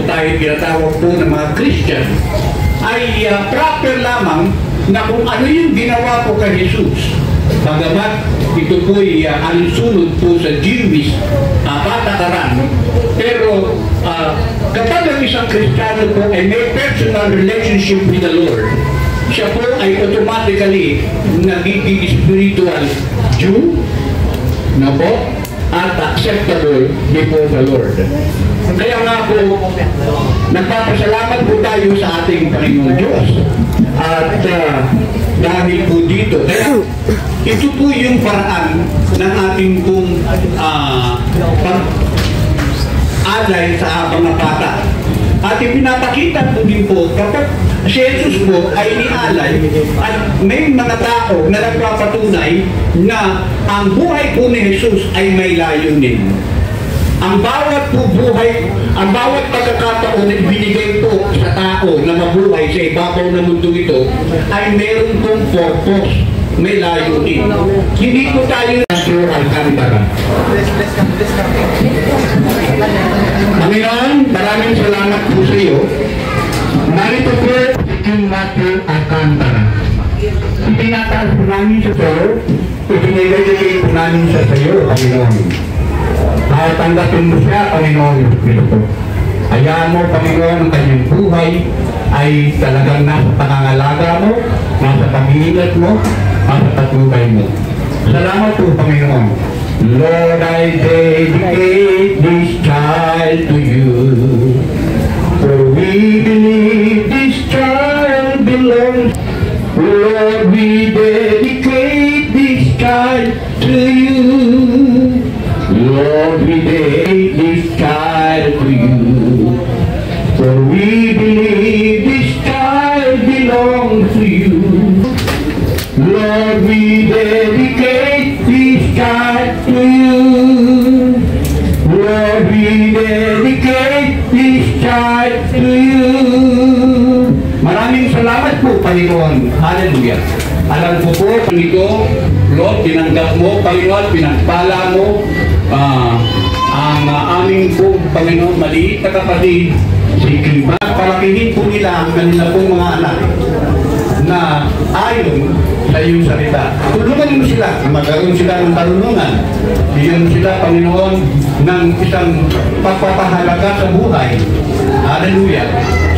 tayo tinatawag po ng mga Christian, ay proper lamang na kung ano yung ginawa po kay Jesus. Bagamat ito po'y alinsunod po sa Jewish patakaran. Pero kapag ang isang Kristiyano po ay may personal relationship with the Lord, siya po ay automatically nagiging spiritual Jew na po at acceptable before the Lord. Kaya nga po, nagpapasalamat po tayo sa ating Panginoon Diyos. At dahil po dito, kaya ito po yung paraan ng ating pong pag-alay sa mga bata. At ipinapakita po din po, kapag si Jesus po ay nialay at may mga tao na nagpapatunay na ang buhay po ni Jesus ay may layunin. Ang bawat po buhay, ang bawat pagkakataon na binigay po sa tao na mabuhay sa ibabaw ng mundo ito ay meron pong purpose, may layunin. Hindi po tayo Alcantara. Panginoon, maraming salamat po sa iyo. Narito po King Matthew Alcantara. Itinataas po namin sa iyo, itinigay po namin sa iyo, Panginoon. At tanggapin mo siya, Panginoon Kristo. Hayaan mo, Panginoon, ang kanyang buhay ay talagang nasa pangangalaga mo, nasa pag-iingat mo, nasa patnubay mo. Salamat po, Panginoon. Lord, I dedicate this child to you. For we believe this child belongs. Lord, we dedicate this child to you. Lord, we dedicate this child to you. For we believe this child belongs to you. Lord, we dedicate this child to you. Lord, we dedicate this child to you. Maraming salamat po, Panginoon. Hallelujah. Alam ko po, ito, Lord, tinanggap mo, Panginoon, pinagpala mo ang aming po, Panginoon, maliit na kapatid, si Kiba. Palakihin po nila ang kanila pong mga anak na ayon sa iyong salita. Tulungan mo sila, magkaroon sila ng tarunungan. Bigyan mo sila, Panginoon, ng isang pagpapahalaga sa buhay. Hallelujah.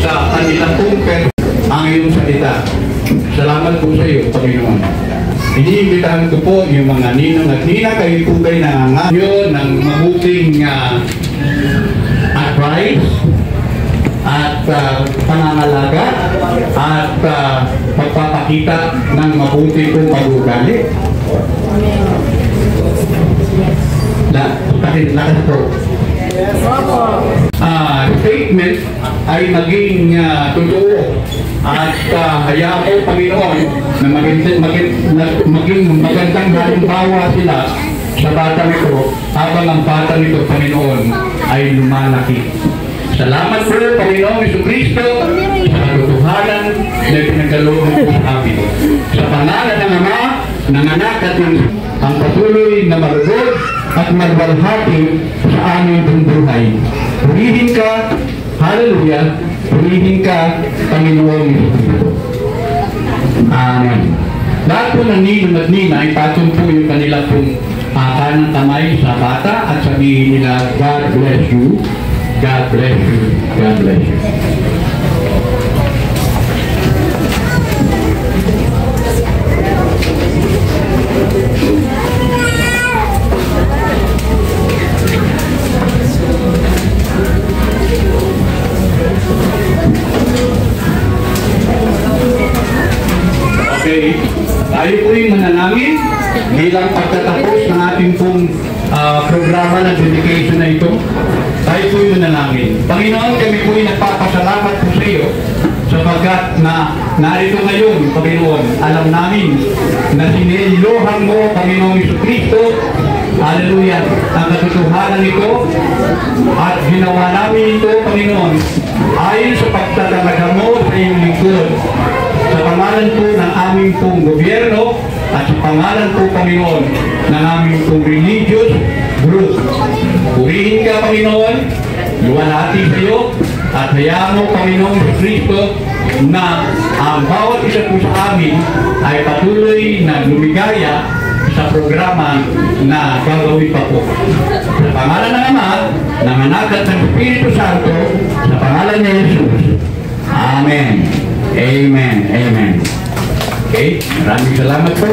Sa kanilang pong ang iyong salita. Salamat po sa iyo, Panginoon. Iniimbitahan ko po yung mga ninong at nina, kayo po kayo nangangayo ng mabuting advice at pangangalaga at pagpapakita ng mabuti kong pag-ugali. Lakas po. Statement ay maging totoo at hayaan po, Panginoon, na maging magandang halimbawa sila sa bata nito habang ang bata nito, Panginoon, ay lumalaki. Salamat po, Panginoong Jesucristo, sa katotohanan na pinagkaloob po sa amin. Sa pangalan ng Ama, ng Anak at ng ang patuloy na marugod at magbalhati sa aming buhay. Purihin ka, hallelujah, purihin ka, Panginoong Jesucristo. Amen. Lahat po ng ninong at nina ay patong po yung kanila pong kanang kamay sa bata at sabihin nila, God bless you. God bless you. God bless you. Okay, tayo po yung manalangin bilang pagtatapos ng ating pong programa ng dedication na ito. Tayo po yung manalangin. Panginoon, kami po yung nagpapasalamat po sa iyo sapagkat na narito ngayon, Panginoon, alam namin na siniluhan mo, Panginoong Jesucristo, hallelujah, ang katotohanan ito at ginawa namin ito, Panginoon, ayon sa pagtatalaga mo sa iyong lingkod. Sa pangalan po ng aming pong gobyerno at sa pangalan po, Panginoon, ng aming pong religious group. Purihin ka, Panginoon, luwalhati sa iyo At hayaan mo, Panginoong Kristo, na ang bawat isa po sa amin ay patuloy na lumigaya sa programa na gagawin pa po. Sa pangalan ng Ama, ng Anak at ng Espiritu Santo, sa pangalan ni Jesus. Amen. Amen. Amen. Okay, maraming salamat po.